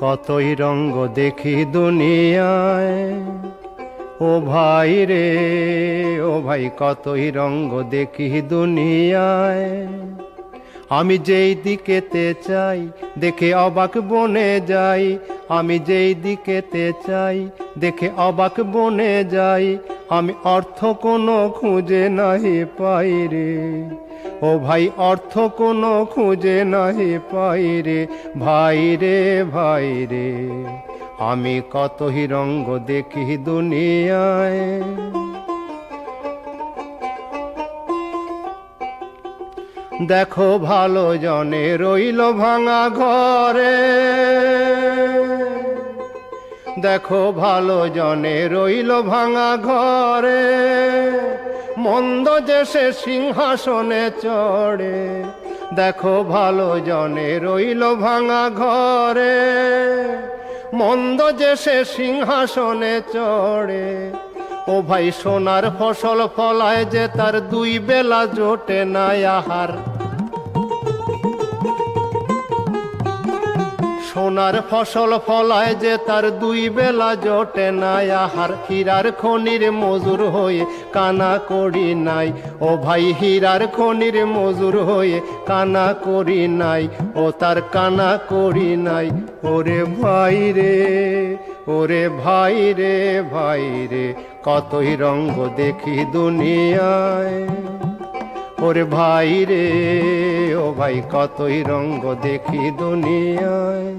কতই রঙ্গ দেখি দুনিয়ায়, ও ভাই রে ও ভাই কতই রঙ্গ দেখি দুনিয়ায়। আমি যেই দিকেতে চাই দেখে অবাক বনে যাই, আমি যেই দিকেতে চাই দেখে অবাক বনে যাই। আমি অর্থ কোনো খুঁজে নাহি পাই রে, ও ভাই অর্থ কোনো খুঁজে নাহি পাই রে। ভাই রে ভাই রে আমি কতই রঙ্গ দেখি দুনিয়ায়। দেখো ভালো জনে রইল ভাঙা ঘরে, দেখো ভালো জনে রইল ভাঙা ঘরে। মন্দ যে সে সিংহাসনে চড়ে, দেখো ভালো জনে রইল ভাঙা ঘরে। মন্দ যে সে সিংহাসনে চড়ে, ও ভাই সোনার ফসল ফলায় যে তার দুই বেলা জোটে না আহার। সোনার ফসল ফলায় যে তার দুই বেলা জোটে না আহার। হীরার খনির মজুর হয়ে কানা করি নাই, ও ভাই হীরার খনির মজুর হয়ে কানা করি নাই, ও তার কানা করি নাই। ওরে ভাই রে ওরে ভাই রে ভাই রে কতই রঙ্গ দেখি দুনিয়ায়। ওরে ভাই রে ও ভাই কতই রঙ্গ দেখি দুনিয়ায়।